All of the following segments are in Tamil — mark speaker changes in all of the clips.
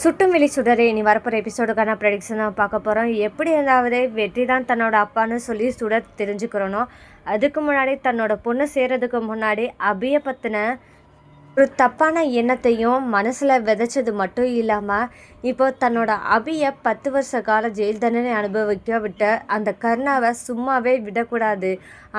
Speaker 1: சுட்டும் வெளி சுடரே இனி வரப்போகிற எபிசோடுக்கான ப்ரெடிக்ஷன் தான் பார்க்க போகிறோம். எப்படி இருந்தாவது வெற்றி தான் தன்னோட அப்பான்னு சொல்லி சுடர் தெரிஞ்சுக்கிறணும். அதுக்கு முன்னாடி தன்னோட பொண்ணு சேர்றதுக்கு முன்னாடி அபியை பற்றின ஒரு தப்பான எண்ணத்தையும் மனசில் விதைச்சது மட்டும் இல்லாமல் இப்போ தன்னோட அபியை 10 வருஷ கால ஜெயில் தண்டனை அனுபவிக்க விட்ட அந்த கருணாவை சும்மாவே விடக்கூடாது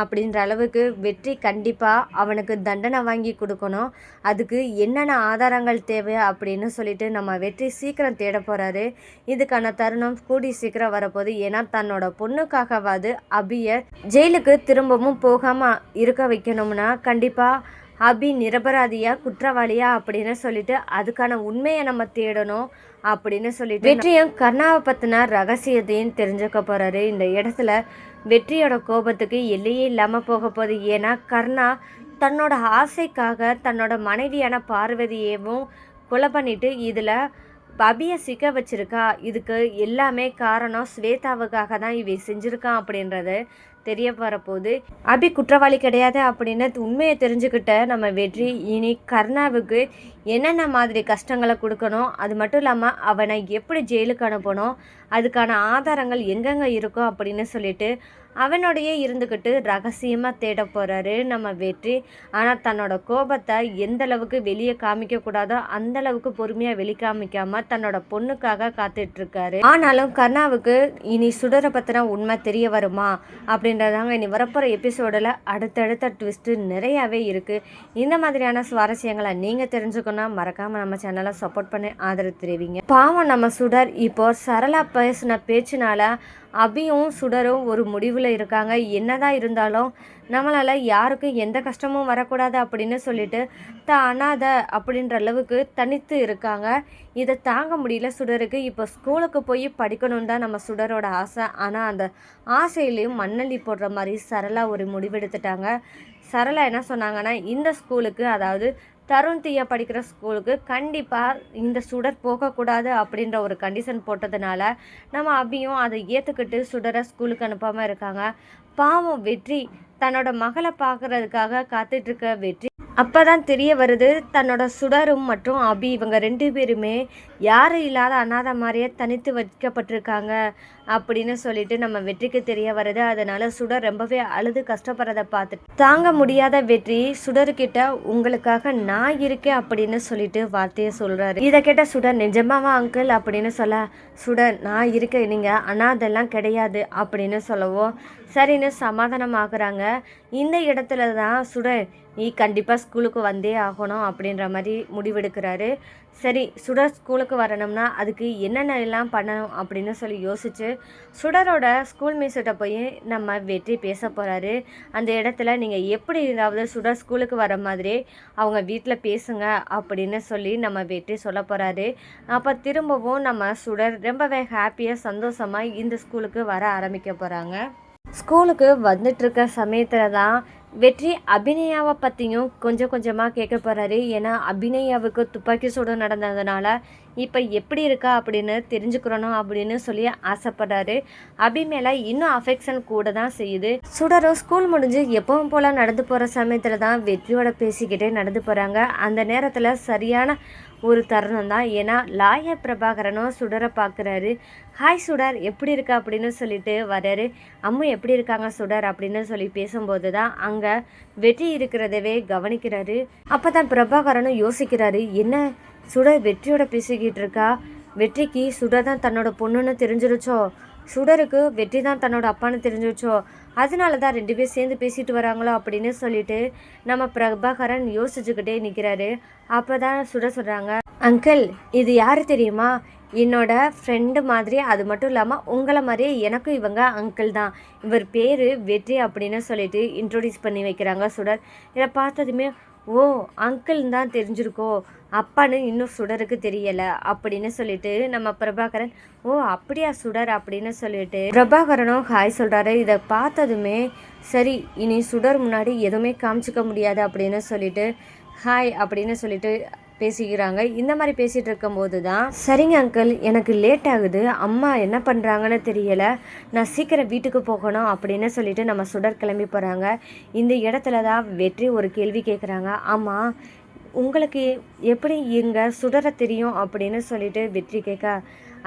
Speaker 1: அப்படின்ற அளவுக்கு வெற்றி கண்டிப்பாக அவனுக்கு தண்டனை வாங்கி கொடுக்கணும். அதுக்கு என்னென்ன ஆதாரங்கள் தேவை அப்படின்னு சொல்லிட்டு நம்ம வெற்றி சீக்கிரம் தேட போகிறாரு. இதுக்கான தருணம் கூடி சீக்கிரம் வரப்போகுது. ஏன்னா தன்னோட பொண்ணுக்காகவாது அபியை ஜெயிலுக்கு திரும்பவும் போகாமல் இருக்க வைக்கணும்னா கண்டிப்பாக அபி நிரபராதியா குற்றவாளியா அப்படின்னு சொல்லிட்டு அதுக்கான உண்மையை நம்ம தேடணும் அப்படின்னு சொல்லிட்டு வெற்றியும் கர்ணாவை பற்றின ரகசியத்தையும் தெரிஞ்சுக்க போகிறாரு. இந்த இடத்துல வெற்றியோட கோபத்துக்கு எல்லையே இல்லாமல் போக போகுது. ஏன்னா கர்ணா தன்னோட ஆசைக்காக தன்னோட மனைவியான பார்வதியவும் கொலை பண்ணிட்டு இதில் அபியை சிக்க வச்சிருக்கா. இதுக்கு எல்லாமே காரணம் ஸ்வேதாவுக்காக தான் இவை செஞ்சுருக்கான் அப்படின்றது தெரிய வரப்போகுது. அபி குற்றவாளி கிடையாது அப்படின்னு உண்மையை தெரிஞ்சுக்கிட்ட நம்ம வெற்றி இனி கர்ணாவுக்கு என்னென்ன மாதிரி கஷ்டங்களை கொடுக்கணும், அது மட்டும் இல்லாமல் அவனை எப்படி ஜெயிலுக்கு அனுப்பணும், அதுக்கான ஆதாரங்கள் எங்கெங்கே இருக்கும் அப்படின்னு சொல்லிட்டு அவனோடையே இருந்துக்கிட்டு ரகசியமாக தேட போகிறாரு நம்ம வெற்றி. ஆனால் தன்னோட கோபத்தை எந்த அளவுக்கு வெளியே காமிக்கக்கூடாதோ அந்த அளவுக்கு பொறுமையாக வெளிக்காமிக்காமல் தன்னோட பொண்ணுக்காக காத்துட்ருக்காரு. ஆனாலும் கர்ணாவுக்கு இனி சுடரை பற்றின உண்மை தெரிய வருமா அப்படின்றதாங்க இனி வரப்போகிற எபிசோடில் அடுத்தடுத்த ட்விஸ்ட்டு நிறையாவே இருக்குது. இந்த மாதிரியான சுவாரஸ்யங்களை நீங்கள் தெரிஞ்சுக்கணும் மறக்காமல் நம்ம சேனலை சப்போர்ட் பண்ணி ஆதரவு தெரிவிங்க. பாவம் நம்ம சுடர் இப்போ சரளா பேசின பேச்சுனால அபியும் சுடரும் ஒரு முடிவில் இருக்காங்க. என்னதான் இருந்தாலும் நம்மளால் யாருக்கும் எந்த கஷ்டமும் வரக்கூடாது அப்படின்னு சொல்லிட்டு அனாதை அப்படின்ற அளவுக்கு தனித்து இருக்காங்க. இதை தாங்க முடியல சுடருக்கு. இப்போ ஸ்கூலுக்கு போய் படிக்கணும்னு தான் நம்ம சுடரோட ஆசை. ஆனால் அந்த ஆசையிலையும் மண்ணள்ளி போடுற மாதிரி சரளா ஒரு முடிவெடுத்துட்டாங்க. சரளா என்ன சொன்னாங்கன்னா, இந்த ஸ்கூலுக்கு அதாவது தருண் தீயா படிக்கிற ஸ்கூலுக்கு கண்டிப்பாக இந்த சுடர் போகக்கூடாது அப்படின்ற ஒரு கண்டிஷன் போட்டதுனால நம்ம அபியும் அதை ஏற்றுக்கிட்டு சுடரை ஸ்கூலுக்கு அனுப்பாமல் இருக்காங்க. பாவம் வெற்றி தன்னோட மகளை பார்க்கறதுக்காக காத்துட்ருக்க வெற்றி அப்போ தான் தெரிய வருது தன்னோட சுடரும் மற்றும் அபி இவங்க 2 பேருமே யாரும் இல்லாத அனாதை மாதிரியே தனித்து வைக்கப்பட்டிருக்காங்க அப்படின்னு சொல்லிட்டு நம்ம வெற்றிக்கு தெரிய வருது. அதனால சுடர் ரொம்பவே அழுது கஷ்டப்படுறதை பார்த்து தாங்க முடியாத வெற்றி சுடர்கிட்ட உங்களுக்காக நான் இருக்கேன் அப்படின்னு சொல்லிட்டு வார்த்தையை சொல்கிறாரு. இதை கேட்ட சுடர் நிஜமாவா அங்கிள் அப்படின்னு சொல்ல, சுடர் நான் இருக்கேன், நீங்கள் அனாதெல்லாம் கிடையாது அப்படின்னு சொல்லவும் சரின்னு சமாதானம் ஆகுறாங்க. இந்த இடத்துல தான் சுடர் நீ கண்டிப்பாக ஸ்கூலுக்கு வந்தே ஆகணும் அப்படின்ற மாதிரி முடிவெடுக்கிறாரு. சரி சுடர் ஸ்கூலுக்கு வரணும்னா அதுக்கு என்னென்ன எல்லாம் பண்ணணும் அப்படின்னு சொல்லி யோசிச்சு சுடரோட ஸ்கூல் மிஸ்கிட்ட போய் நம்ம வெற்றி பேச போகிறாரு. அந்த இடத்துல நீங்கள் எப்படி இருந்தாவது சுடர் ஸ்கூலுக்கு வர மாதிரி அவங்க வீட்டில் பேசுங்க அப்படின்னு சொல்லி நம்ம வெற்றி சொல்ல போகிறாரு. அப்போ திரும்பவும் நம்ம சுடர் ரொம்பவே ஹாப்பியாக சந்தோஷமாக இந்த ஸ்கூலுக்கு வர ஆரம்பிக்க போகிறாங்க. ஸ்கூலுக்கு வந்துட்டுருக்க சமயத்தில் தான் வெற்றி அபிநயாவை பற்றியும் கொஞ்சம் கொஞ்சமாக கேட்க போகிறாரு. ஏன்னா அபிநயாவுக்கு துப்பாக்கி சூடு நடந்ததுனால இப்போ எப்படி இருக்கா அப்படின்னு தெரிஞ்சுக்கிறணும் அப்படின்னு சொல்லி ஆசைப்படுறாரு. அபி மேலே இன்னும் அஃபெக்ஷன் கூட தான் செய்யுது. சுடரும் ஸ்கூல் முடிஞ்சு எப்பவும் போல் நடந்து போகிற சமயத்தில் தான் வெற்றியோட பேசிக்கிட்டே நடந்து போகிறாங்க. அந்த நேரத்தில் சரியான ஒரு தருணம் தான். ஏன்னா லாயர் பிரபாகரனும் சுடரை பார்க்குறாரு. ஹாய் சுடர் எப்படி இருக்கா அப்படின்னு சொல்லிட்டு வர்றாரு. அம்மு எப்படி இருக்காங்க சுடர் அப்படின்னு சொல்லி பேசும்போது தான் அங்கே வெற்றி இருக்கிறதவே கவனிக்கிறாரு. அப்போ தான் பிரபாகரனும் யோசிக்கிறாரு, என்ன சுடர் வெற்றியோட பேசிக்கிட்டு இருக்கா, வெற்றிக்கு சுடர் தான் தன்னோட பொண்ணுன்னு தெரிஞ்சிருச்சோ, சுடருக்கு வெற்றி தான் தன்னோட அப்பான்னு தெரிஞ்சிருச்சோ, அதனால தான் 2 பேர் சேர்ந்து பேசிட்டு வராங்களோ அப்படின்னு சொல்லிட்டு நம்ம பிரபாகரன் யோசிச்சுக்கிட்டே நிற்கிறாரு. அப்போ தான் சுடர் சொல்கிறாங்க, அங்கிள் இது யார் தெரியுமா, என்னோட ஃப்ரெண்டு மாதிரி, அது மட்டும் இல்லாமல் உங்களை மாதிரியே எனக்கும் இவங்க அங்கிள் தான், இவர் பேர் வெற்றி அப்படின்னு சொல்லிட்டு இன்ட்ரோடியூஸ் பண்ணி வைக்கிறாங்க சுடர். இதை பார்த்ததுமே ஓ அங்கிள் தான் தெரிஞ்சிருக்கோ, அப்பான்னு இன்னும் சுடருக்கு தெரியலை அப்படின்னு சொல்லிட்டு நம்ம பிரபாகரன் ஓ அப்படியா சுடர் அப்படின்னு சொல்லிட்டு பிரபாகரனும் ஹாய் சொல்கிறாரு. இதை பார்த்ததுமே சரி இனி சுடர் முன்னாடி எதுவுமே காமிச்சிக்க முடியாது அப்படின்னு சொல்லிட்டு ஹாய் அப்படின்னு சொல்லிட்டு பேசிக்கிறாங்க. இந்த மாதிரி பேசிகிட்டு இருக்கும்போது தான் சரிங்க அங்கிள் எனக்கு லேட் ஆகுது, அம்மா என்ன பண்ணுறாங்கன்னு தெரியலை, நான் சீக்கிரம் வீட்டுக்கு போகணும் அப்படின்னு சொல்லிட்டு நம்ம சுடர் கிளம்பி போகிறாங்க. இந்த இடத்துல தான் வெற்றி ஒரு கேள்வி கேட்குறாங்க, ஆமாம் உங்களுக்கு எப்படி இங்கே சுடர தெரியும் அப்படின்னு சொல்லிட்டு வெற்றி கேட்க,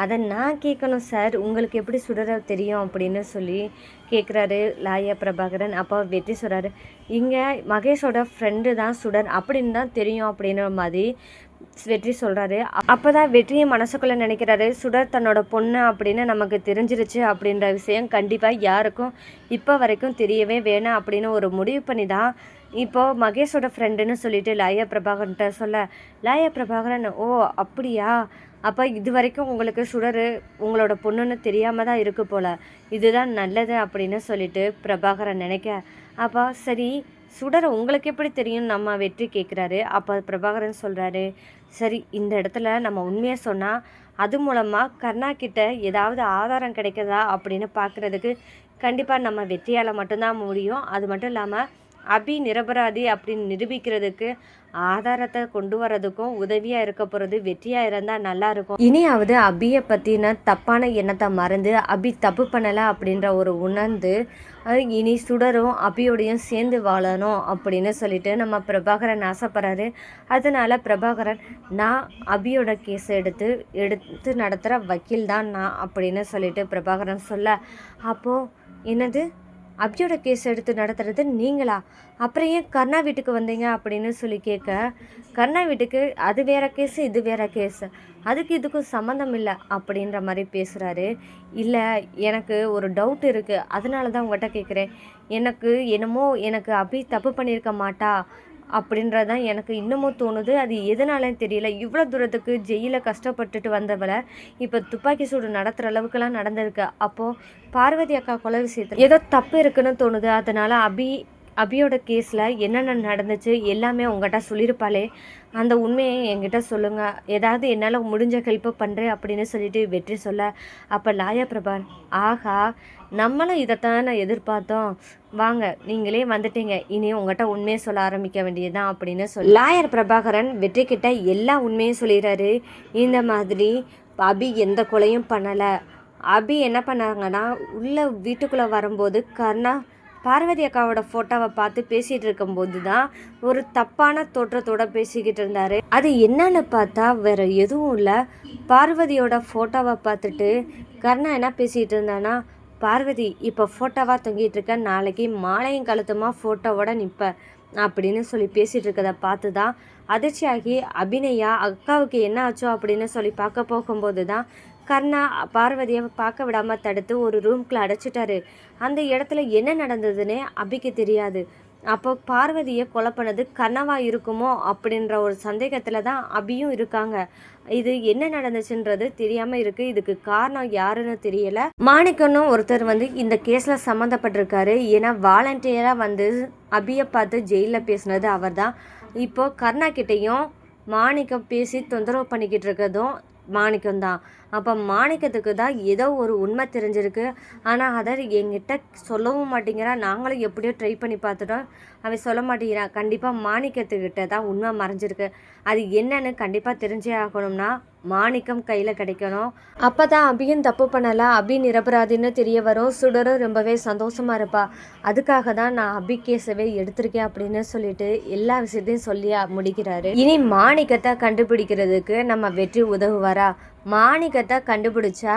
Speaker 1: அதை நான் கேட்கணும் சார், உங்களுக்கு எப்படி சுடர தெரியும் அப்படின்னு சொல்லி கேட்குறாரு லாயா பிரபாகரன். அப்போ வெற்றி சொல்கிறாரு, இங்கே மகேஷோட ஃப்ரெண்டு தான் சுடர் அப்படின்னு தான் தெரியும் அப்படின்ற மாதிரி வெற்றி சொல்கிறாரு. அப்போ தான் வெற்றியை மனசுக்குள்ளே நினைக்கிறாரு, சுடர் தன்னோட பொண்ணு அப்படின்னு நமக்கு தெரிஞ்சிருச்சு அப்படின்ற விஷயம் கண்டிப்பாக யாருக்கும் இப்போ வரைக்கும் தெரியவே வேணாம் அப்படின்னு ஒரு முடிவு பண்ணி தான் இப்போது மகேஷோட ஃப்ரெண்டுன்னு சொல்லிட்டு லாயா பிரபாகரன்ட்ட சொல்ல, லாயா பிரபாகரன் ஓ அப்படியா, அப்போ இது வரைக்கும் உங்களுக்கு சுடர் உங்களோட பொண்ணுன்னு தெரியாமல் தான் இருக்கு போல், இதுதான் நல்லது அப்படின்னு சொல்லிட்டு பிரபாகரன் நினைக்க, அப்போ சரி சுடர் உங்களுக்கு எப்படி தெரியும் நம்ம வெற்றி கேட்குறாரு. அப்போ பிரபாகரன் சொல்கிறாரு, சரி இந்த இடத்துல நம்ம உண்மையை சொன்னால் அது மூலமாக கர்ணா கிட்ட ஏதாவது ஆதாரம் கிடைக்குதா அப்படின்னு பார்க்குறதுக்கு கண்டிப்பாக நம்ம வெற்றியால் மட்டும்தான் முடியும். அது மட்டும் இல்லாமல் அபி நிரபராதி அப்படின்னு நிரூபிக்கிறதுக்கு ஆதாரத்தை கொண்டு வரதுக்கும் உதவியாக இருக்க போகிறது வெற்றியாக இருந்தால் நல்லாயிருக்கும். இனியாவது அபியை பற்றின தப்பான எண்ணத்தை மறந்து அபி தப்பு பண்ணலை அப்படின்ற ஒரு உணர்ந்து இனி சுடரும் அபியோடையும் சேர்ந்து வாழணும் அப்படின்னு சொல்லிட்டு நம்ம பிரபாகரன் ஆசைப்படுறாரு. அதனால பிரபாகரன் நான் அபியோட கேஸை எடுத்து நடத்துகிற வக்கீல் தான் நான் அப்படின்னு சொல்லிட்டு பிரபாகரன் சொல்ல, அப்போது என்னது அபியோட கேஸ் எடுத்து நடத்துறது நீங்களா, அப்புறம் ஏன் கர்ணா வீட்டுக்கு வந்தீங்க அப்படின்னு சொல்லி கேட்க, கர்ணா வீட்டுக்கு அது வேற கேஸு இது வேற கேஸு, அதுக்கு இதுக்கும் சம்மந்தம் இல்லை அப்படின்ற மாதிரி பேசுகிறாரு. இல்லை எனக்கு ஒரு டவுட் இருக்குது, அதனால தான் உங்கள்கிட்ட கேட்குறேன். எனக்கு அபி தப்பு பண்ணியிருக்க மாட்டா அப்படின்றதான் எனக்கு இன்னமும் தோணுது. அது எதனாலன்னு தெரியல. இவ்வளோ தூரத்துக்கு ஜெயிலில் கஷ்டப்பட்டுட்டு வந்தவளை இப்போ துப்பாக்கி சூடு நடத்துகிற அளவுக்குலாம் நடந்திருக்கு. அப்போது பார்வதி அக்கா கொலை விஷயத்தில் ஏதோ தப்பு இருக்குன்னு தோணுது. அதனால் அபியோட கேஸில் என்னென்ன நடந்துச்சு எல்லாமே உங்கள்கிட்ட சொல்லியிருப்பாளே, அந்த உண்மையை என்கிட்ட சொல்லுங்கள், ஏதாவது என்னால் முடிஞ்ச ஹெல்ப்பை பண்ணுறேன் அப்படின்னு சொல்லிட்டு வெற்றி சொல்ல, அப்போ லாயா பிரபான் ஆஹா நம்மளும் இதைத்தான் எதிர்பார்த்தோம், வாங்க நீங்களே வந்துட்டீங்க, இனி உங்கள்கிட்ட உண்மையை சொல்ல ஆரம்பிக்க வேண்டியதுதான் அப்படின்னு சொல்லி லாயர் பிரபாகரன் வெற்றி கிட்ட எல்லா உண்மையும் சொல்லிடுறாரு. இந்த மாதிரி அபி எந்த கொலையும் பண்ணலை. அபி என்ன பண்ணாங்கன்னா வீட்டுக்குள்ளே வரும்போது கர்ணா பார்வதி அக்காவோட ஃபோட்டோவை பார்த்து பேசிகிட்டு இருக்கும்போது தான் ஒரு தப்பான தோற்றத்தோடு பேசிக்கிட்டு இருந்தார். அது என்னன்னு பார்த்தா வேறு எதுவும் இல்லை, பார்வதியோட ஃபோட்டோவை பார்த்துட்டு கர்ணா என்ன பேசிகிட்டு இருந்தானா, பார்வதி இப்போ ஃபோட்டோவாக தொங்கிட்டு இருக்க, நாளைக்கு மாலையும் கழுத்துமா ஃபோட்டோவோட நிற்ப அப்படின்னு சொல்லி பேசிகிட்டு இருக்கதை பார்த்து தான் அதிர்ச்சியாகி அபிநயா அக்காவுக்கு என்ன ஆச்சோ அப்படின்னு சொல்லி பார்க்க போகும்போது தான் கர்ணா பார்வதியை பார்க்க விடாமல் தடுத்து ஒரு ரூம்குள்ளே அடைச்சிட்டாரு. அந்த இடத்துல என்ன நடந்ததுன்னே அபிக்கு தெரியாது. அப்போ பார்வதியை கொலை பண்ணது கர்ணாவாக இருக்குமோ அப்படின்ற ஒரு சந்தேகத்தில் தான் அபியும் இருக்காங்க. இது என்ன நடந்துச்சுன்றது தெரியாமல் இருக்குது. இதுக்கு காரணம் யாருன்னு தெரியலை. மாணிக்கனும் ஒருத்தர் இந்த கேஸில் சம்மந்தப்பட்டிருக்காரு. ஏன்னா வாலண்டியராக அபியை பார்த்து ஜெயிலில் பேசினது அவர் தான். இப்போது கர்ணா கிட்டேயும் மாணிக்கம் பேசி தொந்தரவு பண்ணிக்கிட்டு இருக்கிறதும் மாணிக்கம்தான். அப்போ மாணிக்கத்துக்கு தான் ஏதோ ஒரு உண்மை தெரிஞ்சிருக்கு, ஆனால் அதை என்கிட்ட சொல்லவும் மாட்டேங்கிறான். நாங்களும் எப்படியோ ட்ரை பண்ணி பார்த்துட்டோம், அவன் சொல்ல மாட்டேங்கிறான். கண்டிப்பாக மாணிக்கத்துக்கிட்ட தான் உண்மை மறைஞ்சிருக்கு. அது என்னன்னு கண்டிப்பாக தெரிஞ்சே ஆகணும்னா மாணிக்கம் கையில் கிடைக்கணும். அப்போ தான் அபியும் தப்பு பண்ணலை, அபி நிரபராதின்னு தெரிய வரும். சுடரும் ரொம்பவே சந்தோஷமாக இருப்பா. அதுக்காக தான் நான் அபி கேஸவே எடுத்திருக்கேன் அப்படின்னு சொல்லிட்டு எல்லா விஷயத்தையும் சொல்லி முடிக்கிறாரு. இனி மாணிக்கத்தை கண்டுபிடிக்கிறதுக்கு நம்ம வெற்றி உதவுவாரா? மாணிக்கத்தை கண்டுபிடிச்சா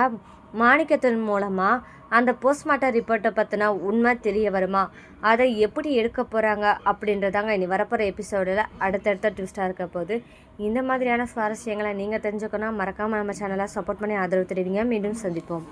Speaker 1: மாணிக்கத்தின் மூலமாக அந்த போஸ்ட்மார்ட்டம் ரிப்போர்ட்டை பற்றின உண்மை தெரிய வருமா? அதை எப்படி எடுக்க போகிறாங்க அப்படின்றதாங்க இனி வரப்போகிற எபிசோடில் அடுத்தடுத்த ட்விஸ்ட்டாக இருக்க போது. இந்த மாதிரியான சுவாரஸ்யங்களை நீங்கள் தெரிஞ்சுக்கணும், மறக்காமல் நம்ம சேனலை சப்போர்ட் பண்ணி ஆதரவு தெரிவிங்க. மீண்டும் சந்திப்போம்.